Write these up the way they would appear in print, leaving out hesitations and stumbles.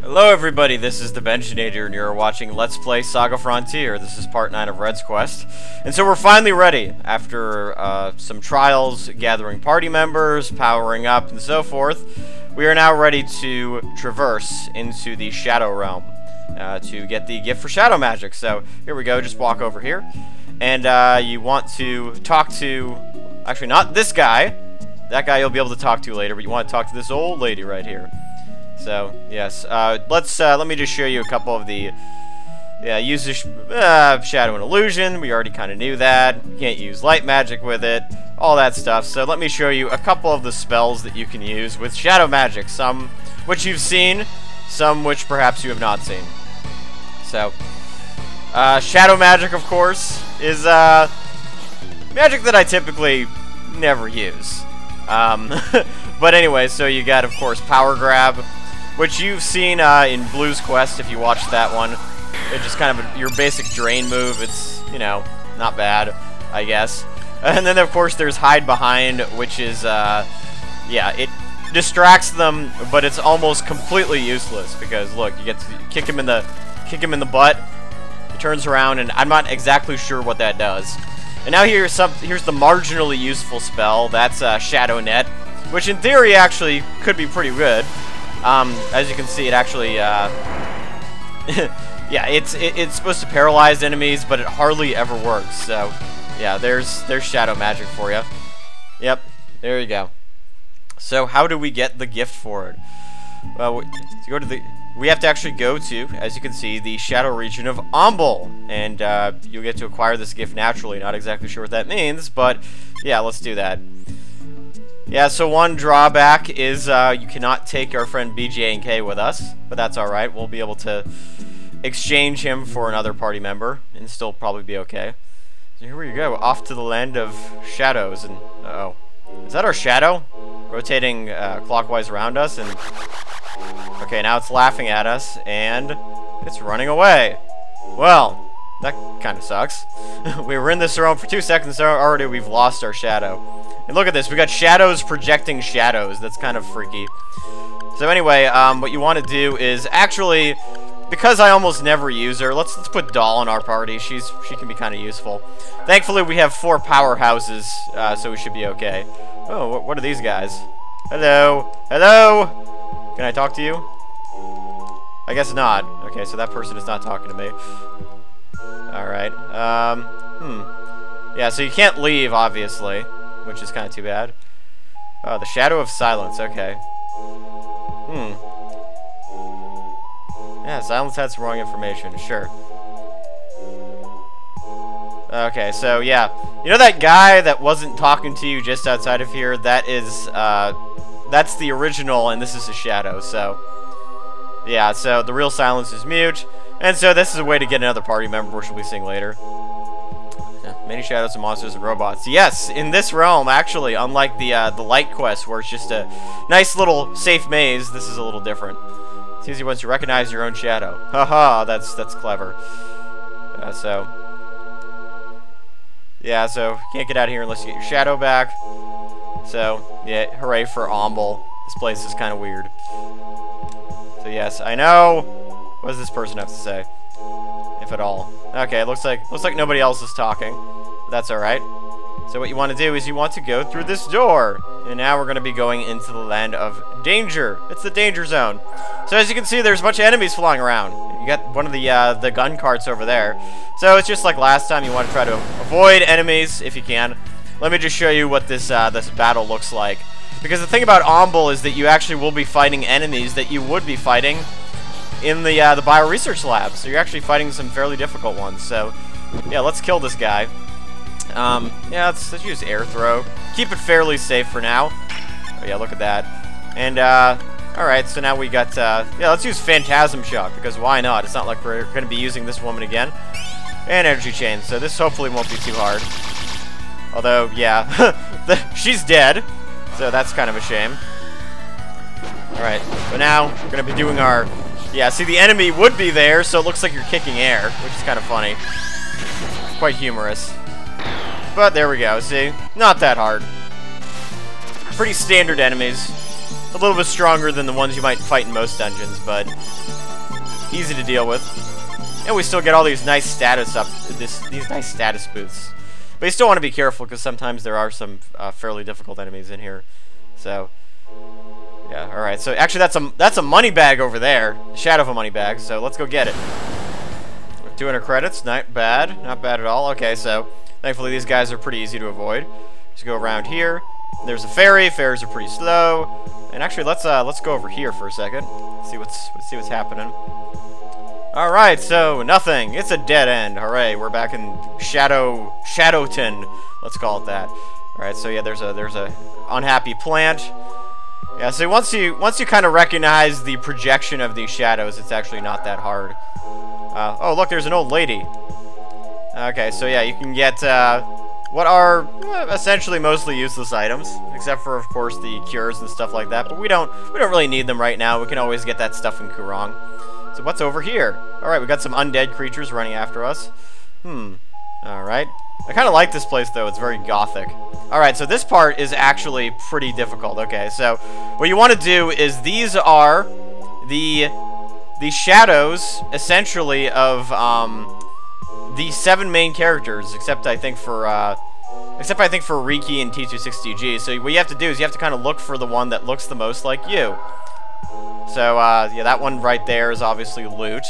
Hello everybody, this is the Benchinator and you're watching Let's Play SaGa Frontier. This is part 9 of Red's Quest. And so we're finally ready, after some trials, gathering party members, powering up, and so forth. We are now ready to traverse into the Shadow Realm to get the gift for Shadow Magic. So here we go, just walk over here. And you want to talk to, actually not this guy, that guy you'll be able to talk to later, but you want to talk to this old lady right here. So, yes, let me just show you a couple of the, use the Shadow and Illusion. We already kind of knew that. You can't use light magic with it, all that stuff. So let me show you a couple of the spells that you can use with Shadow Magic. Some which you've seen, some which perhaps you have not seen. So, Shadow Magic, of course, is, magic that I typically never use. But anyway, so you got, of course, Power Grab, which you've seen in Blue's Quest if you watched that one. It's just kind of your basic drain move. It's, you know, not bad, I guess. And then, of course, there's Hide Behind, which is, yeah, it distracts them, but it's almost completely useless because, look, you get to kick him in the butt. He turns around, and I'm not exactly sure what that does. And now here's the marginally useful spell. That's Shadow Net, which in theory actually could be pretty good. As you can see, it actually, yeah, it's supposed to paralyze enemies, but it hardly ever works. So, yeah, there's Shadow Magic for you. Yep, there you go. So, how do we get the gift for it? Well, we have to actually go to, as you can see, the Shadow region of Omble, and you'll get to acquire this gift naturally. Not exactly sure what that means, but yeah, let's do that. Yeah, so one drawback is you cannot take our friend BJ and K with us, but that's alright. We'll be able to exchange him for another party member and still probably be okay. So here we go, off to the land of shadows, and uh-oh. Is that our shadow? Rotating clockwise around us, and okay, now it's laughing at us, and it's running away. Well, that kind of sucks. We were in this realm for 2 seconds, so already we've lost our shadow. And look at this, we got shadows projecting shadows. That's kind of freaky. So anyway, what you want to do is actually, because I almost never use her, let's put Doll in our party. She can be kind of useful. Thankfully, we have 4 powerhouses, so we should be okay. Oh, what are these guys? Hello, hello. Can I talk to you? I guess not. Okay, so that person is not talking to me. All right. Yeah, so you can't leave, obviously, which is kind of too bad. Oh, the Shadow of Silence, okay. Yeah, Silence had some wrong information, sure. Okay, so yeah. You know that guy that wasn't talking to you just outside of here? That is, that's the original, and this is a shadow, so... Yeah, so the real Silence is mute, and so this is a way to get another party member, which we'll be seeing later. Many shadows and monsters and robots. Yes, in this realm, actually, unlike the light quest, where it's just a nice little safe maze, this is a little different. It's easy once you recognize your own shadow. Haha, that's clever. So yeah, so you can't get out of here unless you get your shadow back. So yeah, hooray for Omble. This place is kind of weird. So yes, I know. What does this person have to say? If at all. Okay, looks like nobody else is talking. That's alright. So what you want to do is you want to go through this door. And now we're going to be going into the land of danger. It's the danger zone. So as you can see, there's a bunch of enemies flying around. You got one of the gun carts over there. So it's just like last time. You want to try to avoid enemies if you can. Let me just show you what this battle looks like. Because the thing about Omble is that you actually will be fighting enemies that you would be fighting in the bioresearch lab. So you're actually fighting some fairly difficult ones. So yeah, let's kill this guy. Yeah, let's use air throw. Keep it fairly safe for now. Oh yeah, look at that. And alright, so now we got yeah, let's use Phantasm Shock, because why not? It's not like we're gonna be using this woman again. And Energy Chain, so this hopefully won't be too hard. Although, yeah, she's dead, so that's kind of a shame. Alright, so now we're gonna be doing our... Yeah, see, the enemy would be there, so it looks like you're kicking air, which is kind of funny. Quite humorous. But there we go, see? Not that hard. Pretty standard enemies. A little bit stronger than the ones you might fight in most dungeons, but easy to deal with. And we still get all these nice status these nice status boosts. But you still want to be careful because sometimes there are some fairly difficult enemies in here. So yeah, all right. So actually, that's a money bag over there, shadow of a money bag. So let's go get it. 200 credits, not bad at all. Okay, so thankfully these guys are pretty easy to avoid. Just go around here. There's a ferry. Ferries are pretty slow. And actually, let's go over here for a second. See what's happening. All right, so nothing. It's a dead end. Hooray! We're back in Shadowton. Let's call it that. All right, so yeah, there's a unhappy plant. Yeah, so once you kind of recognize the projection of these shadows, it's actually not that hard. Oh, look, there's an old lady. Okay, so yeah, you can get what are essentially mostly useless items, except for, of course, the cures and stuff like that. But we don't really need them right now. We can always get that stuff in Kurong. So what's over here? All right, we got some undead creatures running after us. All right. I kind of like this place, though. It's very gothic. All right, so this part is actually pretty difficult. Okay, so what you want to do is these are the shadows, essentially, of the 7 main characters, except I think for Riki and T260G. So what you have to do is you have to kind of look for the one that looks the most like you. So yeah, that one right there is obviously loot.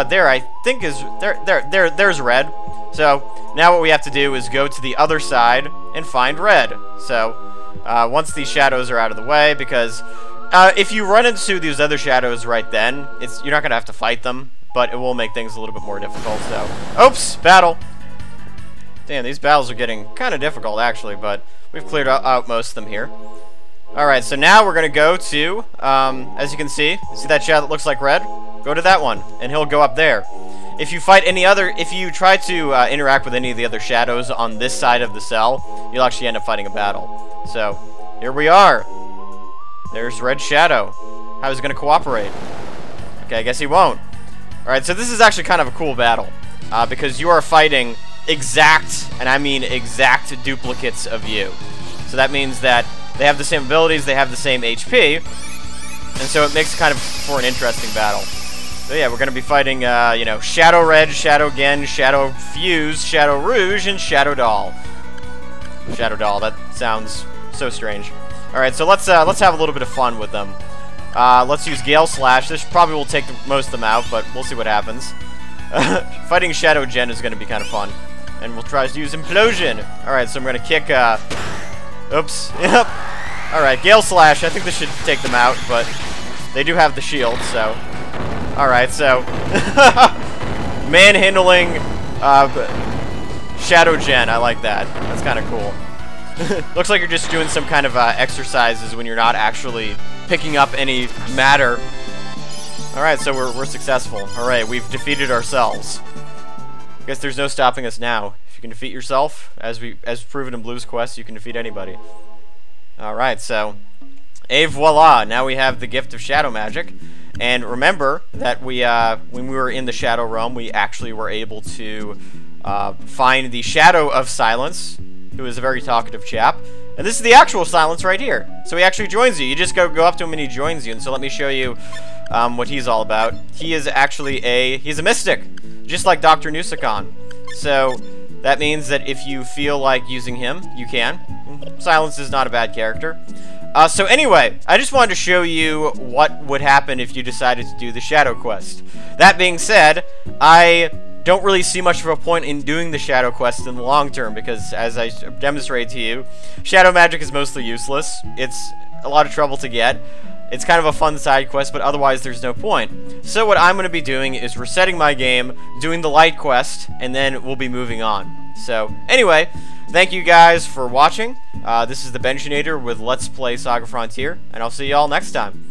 There I think is there's red. So now what we have to do is go to the other side and find red. So once these shadows are out of the way, because if you run into these other shadows right then, you're not gonna have to fight them, but it will make things a little bit more difficult. So, oops, battle. Damn, these battles are getting kind of difficult actually, but we've cleared out most of them here. All right, so now we're gonna go to, as you can see that shadow that looks like red? Go to that one, and he'll go up there. If you try to interact with any of the other shadows on this side of the cell, you'll actually end up fighting a battle. So, here we are. There's Red Shadow. How is he gonna cooperate? Okay, I guess he won't. All right, so this is actually kind of a cool battle, because you are fighting exact, and I mean exact, duplicates of you. So that means that they have the same abilities, they have the same HP, and so it makes kind of for an interesting battle. So yeah, we're going to be fighting, you know, Shadow Red, Shadow Gen, Shadow Fuse, Shadow Rouge, and Shadow Doll. Shadow Doll, that sounds so strange. All right, so let's have a little bit of fun with them. Let's use Gale Slash. This probably will take most of them out, but we'll see what happens. Fighting Shadow Gen is going to be kind of fun. And we'll try to use Implosion. Alright, so I'm going to kick, oops. Yep. Alright, Gale Slash. I think this should take them out, but they do have the shield, so. Alright, so. Manhandling Shadow Gen. I like that. That's kind of cool. Looks like you're just doing some kind of exercises when you're not actually picking up any matter. Alright, so we're successful. Hooray, we've defeated ourselves. I guess there's no stopping us now. If you can defeat yourself, as proven in Blue's Quest, you can defeat anybody. Alright, so et voila, now we have the gift of shadow magic. And remember that when we were in the Shadow Realm, we actually were able to find the Shadow of Silence, who is a very talkative chap. And this is the actual Silence right here. So he actually joins you. You just go up to him and he joins you. And so let me show you what he's all about. He is actually he's a mystic, just like Dr. Nusakon. So that means that if you feel like using him, you can. Silence is not a bad character. So anyway, I just wanted to show you what would happen if you decided to do the Shadow Quest. That being said, I don't really see much of a point in doing the Shadow Quest in the long term, because as I demonstrated to you, Shadow Magic is mostly useless. It's a lot of trouble to get. It's kind of a fun side quest, but otherwise there's no point. So what I'm going to be doing is resetting my game, doing the Light Quest, and then we'll be moving on. So anyway, thank you guys for watching. This is the Benchinator with Let's Play SaGa Frontier, and I'll see you all next time.